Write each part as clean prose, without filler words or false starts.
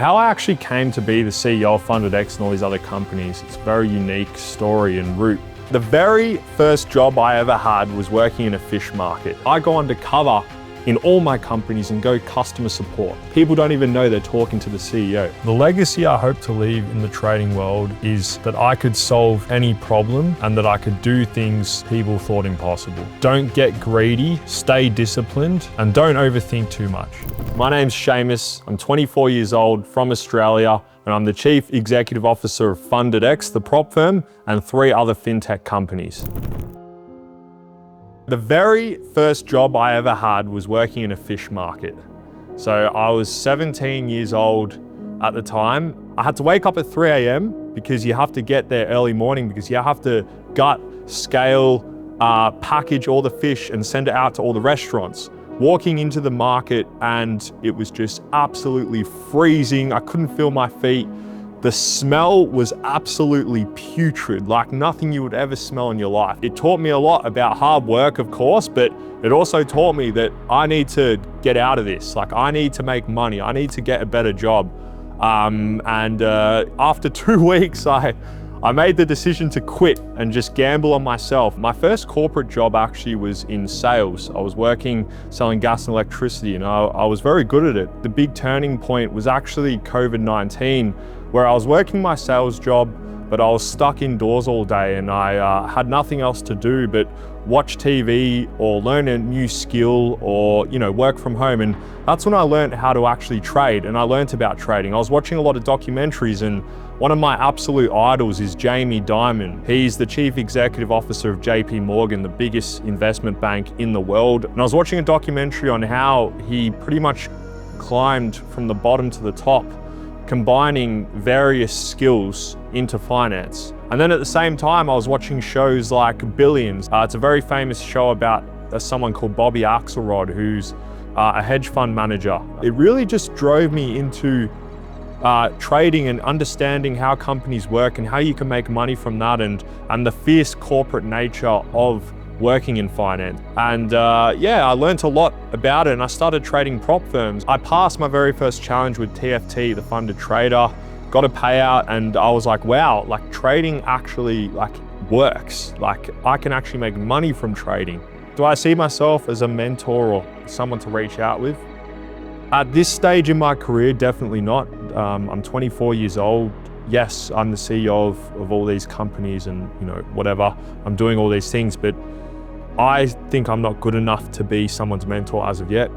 How I actually came to be the CEO of FundedX and all these other companies, it's a very unique story and route. The very first job I ever had was working in a fish market. I go undercover in all my companies and go customer support. People don't even know they're talking to the CEO. The legacy I hope to leave in the trading world is that I could solve any problem and that I could do things people thought impossible. Don't get greedy, stay disciplined, and don't overthink too much. My name's Seamus, I'm 24 years old, from Australia, and I'm the Chief Executive Officer of FundedX, the prop firm, and 3 other fintech companies. The very first job I ever had was working in a fish market. So I was 17 years old at the time. I had to wake up at 3 a.m. because you have to get there early morning because you have to gut, scale, package all the fish and send it out to all the restaurants. Walking into the market and it was just absolutely freezing. I couldn't feel my feet. The smell was absolutely putrid, like nothing you would ever smell in your life. It taught me a lot about hard work, of course, but it also taught me that I need to get out of this. Like I need to make money. I need to get a better job. After 2 weeks, I made the decision to quit and just gamble on myself. My first corporate job actually was in sales. I was working selling gas and electricity and I was very good at it. The big turning point was actually COVID-19, where I was working my sales job, but I was stuck indoors all day and I had nothing else to do but watch TV or learn a new skill or work from home. And that's when I learned how to actually trade, and I learned about trading. I was watching a lot of documentaries, and one of my absolute idols is Jamie Dimon. He's the Chief Executive Officer of JP Morgan, the biggest investment bank in the world. And I was watching a documentary on how he pretty much climbed from the bottom to the top, combining various skills into finance. And then at the same time, I was watching shows like Billions. It's a very famous show about someone called Bobby Axelrod, who's a hedge fund manager. It really just drove me into trading and understanding how companies work and how you can make money from that, and the fierce corporate nature of working in finance. And I learned a lot about it, and I started trading prop firms. I passed my very first challenge with TFT, the funded trader, got a payout, and I was like, wow, like trading actually works. Like I can actually make money from trading. Do I see myself as a mentor or someone to reach out with? At this stage in my career, definitely not. I'm 24 years old. Yes, I'm the CEO of all these companies and whatever. I'm doing all these things, but I think I'm not good enough to be someone's mentor as of yet,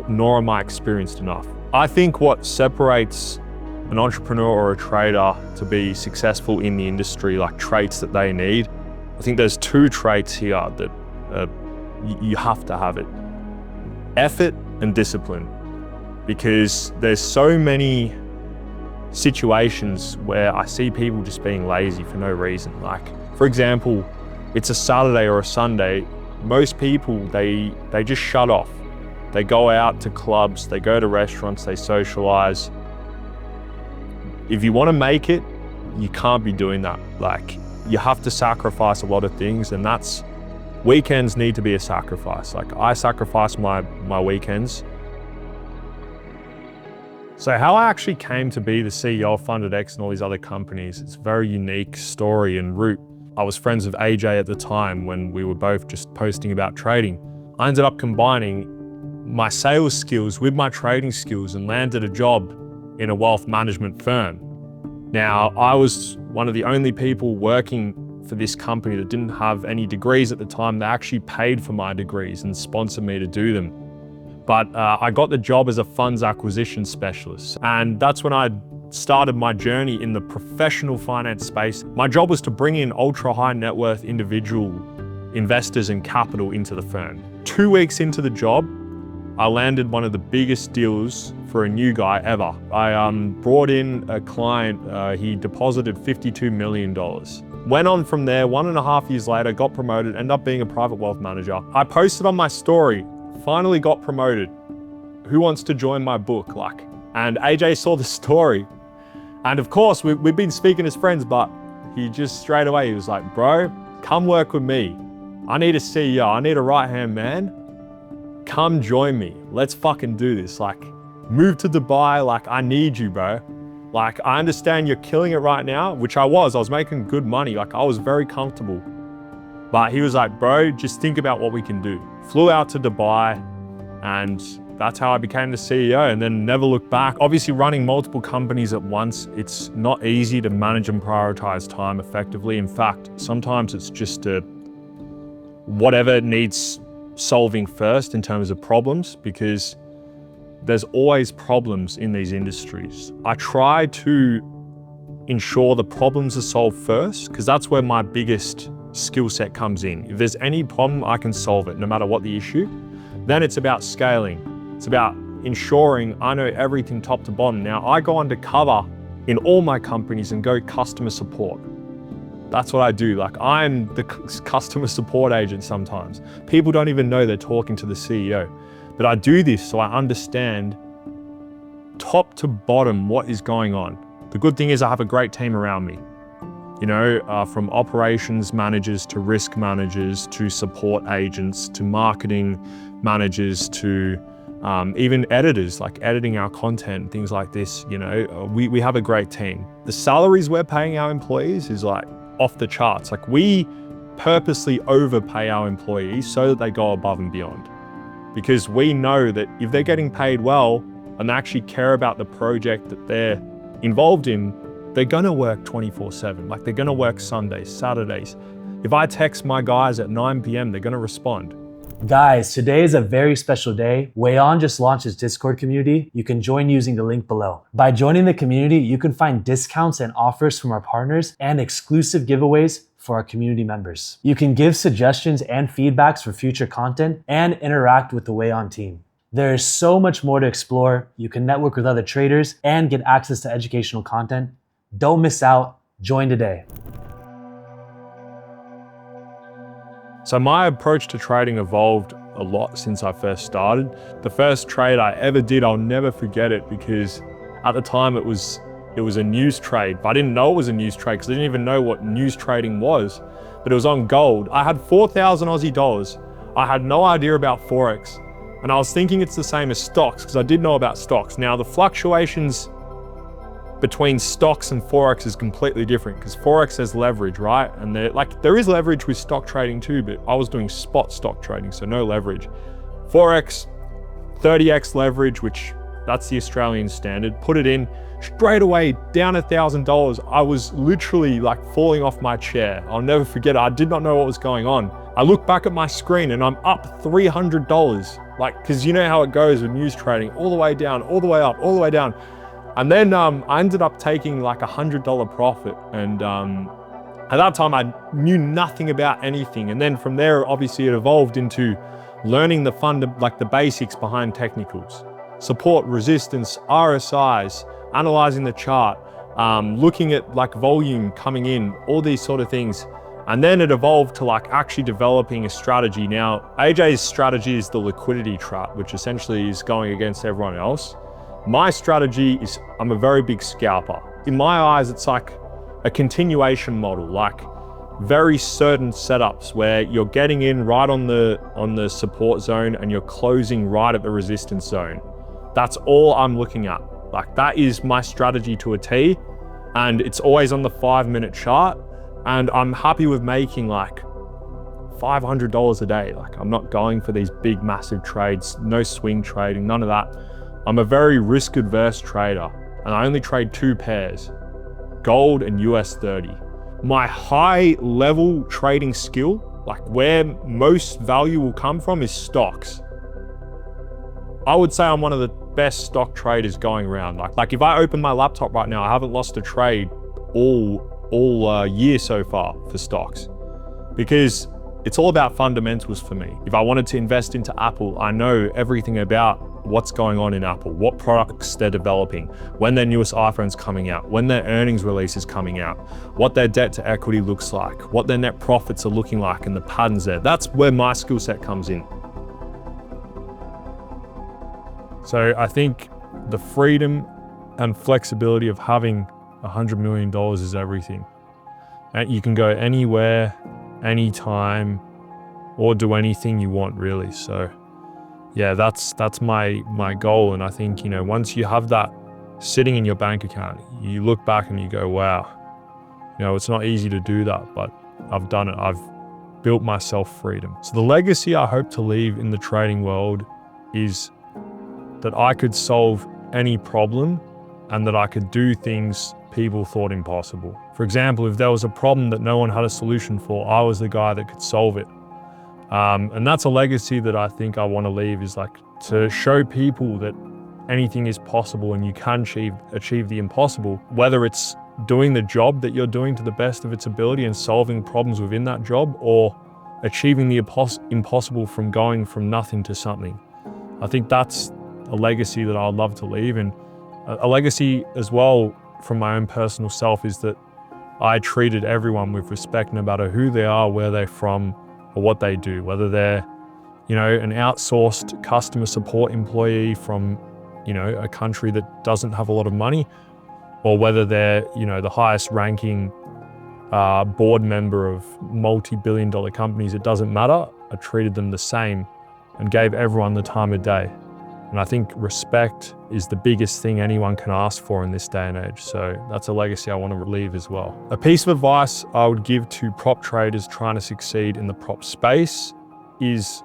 nor am I experienced enough. I think what separates an entrepreneur or a trader to be successful in the industry, like traits that they need, I think there's 2 traits here that you have to have it. Effort and discipline. Because there's so many situations where I see people just being lazy for no reason. Like, for example, it's a Saturday or a Sunday, most people, they just shut off. They go out to clubs, they go to restaurants, they socialize. If you want to make it, you can't be doing that. Like, you have to sacrifice a lot of things, and weekends need to be a sacrifice. Like, I sacrifice my weekends. So how I actually came to be the CEO of FundedX and all these other companies, it's a very unique story and route. I was friends with AJ at the time when we were both just posting about trading. I ended up combining my sales skills with my trading skills and landed a job in a wealth management firm. Now, I was one of the only people working for this company that didn't have any degrees at the time. They actually paid for my degrees and sponsored me to do them. But I got the job as a funds acquisition specialist. And that's when I started my journey in the professional finance space. My job was to bring in ultra high net worth individual investors and capital into the firm. 2 weeks into the job, I landed one of the biggest deals for a new guy ever. I brought in a client, he deposited $52 million. Went on from there, 1.5 years later, got promoted, ended up being a private wealth manager. I posted on my story, finally got promoted. Who wants to join my book? And AJ saw the story. And of course, we've been speaking as friends, but he just straight away, he was like, bro, come work with me. I need a CEO, I need a right-hand man. Come join me, let's fucking do this. Move to Dubai, I need you, bro. Like, I understand you're killing it right now, which I was making good money. Like, I was very comfortable. But he was like, bro, just think about what we can do. Flew out to Dubai, and that's how I became the CEO, and then never looked back. Obviously, running multiple companies at once, it's not easy to manage and prioritize time effectively. In fact, sometimes it's just whatever needs solving first in terms of problems, because there's always problems in these industries. I try to ensure the problems are solved first, because that's where my biggest skill set comes in. If there's any problem, I can solve it, no matter what the issue. Then it's about scaling. It's about ensuring I know everything top to bottom. Now, I go undercover in all my companies and go customer support. That's what I do. Like, I'm the customer support agent sometimes. People don't even know they're talking to the CEO. But I do this so I understand top to bottom what is going on. The good thing is I have a great team around me. You know, from operations managers to risk managers to support agents to marketing managers to even editors, like editing our content, things like this. You know, we have a great team. The salaries we're paying our employees is like off the charts. Like, we purposely overpay our employees so that they go above and beyond, because we know that if they're getting paid well and they actually care about the project that they're involved in, they're gonna work 24/7. Like, they're gonna work Sundays, Saturdays. If I text my guys at 9 p.m., they're gonna respond. Guys, today is a very special day. Wayond just launched his Discord community. You can join using the link below. By joining the community, you can find discounts and offers from our partners and exclusive giveaways for our community members. You can give suggestions and feedbacks for future content and interact with the Wayond team. There is so much more to explore. You can network with other traders and get access to educational content. Don't miss out. Join today. So my approach to trading evolved a lot since I first started. The first trade I ever did, I'll never forget it, because at the time it was a news trade, but I didn't know it was a news trade because I didn't even know what news trading was, but it was on gold. I had 4,000 Aussie dollars. I had no idea about Forex, and I was thinking it's the same as stocks because I did know about stocks. Now, the fluctuations between stocks and Forex is completely different, because Forex has leverage, right? And there is leverage with stock trading too, but I was doing spot stock trading, so no leverage. Forex, 30x leverage, which that's the Australian standard. Put it in, straight away down $1,000. I was literally like falling off my chair. I'll never forget it. I did not know what was going on. I look back at my screen and I'm up $300. Like, because you know how it goes with news trading, all the way down, all the way up, all the way down. And then I ended up taking like $100 profit. And at that time, I knew nothing about anything. And then from there, obviously it evolved into learning the basics behind technicals, support, resistance, RSIs, analyzing the chart, looking at like volume coming in, all these sort of things. And then it evolved to like actually developing a strategy. Now, AJ's strategy is the liquidity trap, which essentially is going against everyone else. My strategy is I'm a very big scalper. In my eyes, it's like a continuation model, like very certain setups where you're getting in right on the support zone and you're closing right at the resistance zone. That's all I'm looking at. Like, that is my strategy to a T, and it's always on the 5-minute chart. And I'm happy with making like $500 a day. Like, I'm not going for these big, massive trades, no swing trading, none of that. I'm a very risk adverse trader, and I only trade 2 pairs, gold and US 30. My high level trading skill, like where most value will come from, is stocks. I would say I'm one of the best stock traders going around. Like if I open my laptop right now, I haven't lost a trade all year so far for stocks, because it's all about fundamentals for me. If I wanted to invest into Apple, I know everything about what's going on in Apple, what products they're developing, when their newest iPhone's coming out, when their earnings release is coming out, what their debt to equity looks like, what their net profits are looking like, and the patterns there. That's where my skill set comes in. So I think the freedom and flexibility of having $100 million is everything. And you can go anywhere, anytime, or do anything you want, really. So yeah, that's my goal. And I think, you know, once you have that sitting in your bank account. You look back and you go, wow, it's not easy to do that, but I've done it. I've built myself freedom. So the legacy I hope to leave in the trading world is that I could solve any problem and that I could do things people thought impossible. For example, if there was a problem that no one had a solution for, I was the guy that could solve it. And that's a legacy that I think I want to leave, is like to show people that anything is possible and you can achieve the impossible, whether it's doing the job that you're doing to the best of its ability and solving problems within that job, or achieving the impossible from going from nothing to something. I think that's a legacy that I'd love to leave. And a legacy as well from my own personal self is that I treated everyone with respect, no matter who they are, where they're from, or what they do, whether they're, an outsourced customer support employee from, a country that doesn't have a lot of money, or whether they're, the highest ranking board member of multi-billion-dollar companies. It doesn't matter. I treated them the same and gave everyone the time of day. And I think respect is the biggest thing anyone can ask for in this day and age. So that's a legacy I want to leave as well. A piece of advice I would give to prop traders trying to succeed in the prop space is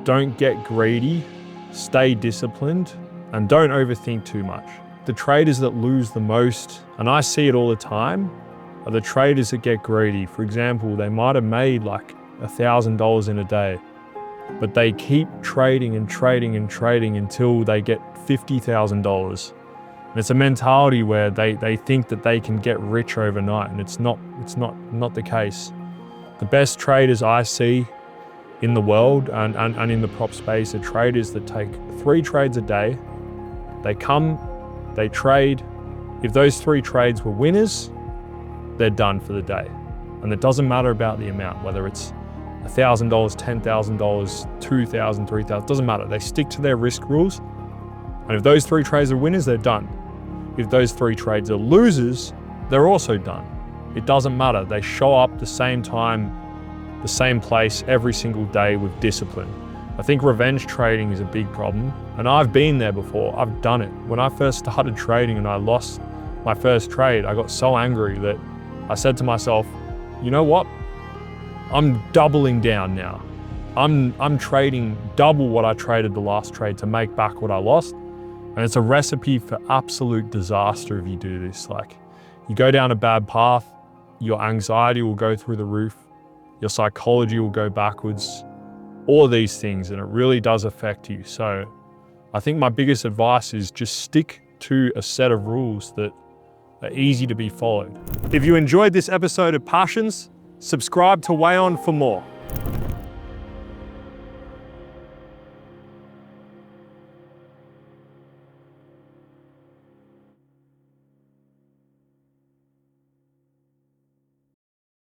don't get greedy, stay disciplined, and don't overthink too much. The traders that lose the most, and I see it all the time, are the traders that get greedy. For example, they might have made like $1,000 in a day, but they keep trading and trading and trading until they get $50,000. And it's a mentality where they think that they can get rich overnight, and it's not the case. The best traders I see in the world and in the prop space are traders that take 3 trades a day. They come, they trade. If those 3 trades were winners, they're done for the day. And it doesn't matter about the amount, whether it's $1,000, $10,000, $2,000, $3,000, doesn't matter. They stick to their risk rules. And if those 3 trades are winners, they're done. If those 3 trades are losers, they're also done. It doesn't matter. They show up the same time, the same place every single day with discipline. I think revenge trading is a big problem. And I've been there before. I've done it. When I first started trading and I lost my first trade, I got so angry that I said to myself, you know what? I'm doubling down now. I'm trading double what I traded the last trade to make back what I lost. And it's a recipe for absolute disaster if you do this. Like, you go down a bad path, your anxiety will go through the roof, your psychology will go backwards, all of these things, and it really does affect you. So I think my biggest advice is just stick to a set of rules that are easy to be followed. If you enjoyed this episode of Passionz, subscribe to Wayond for more.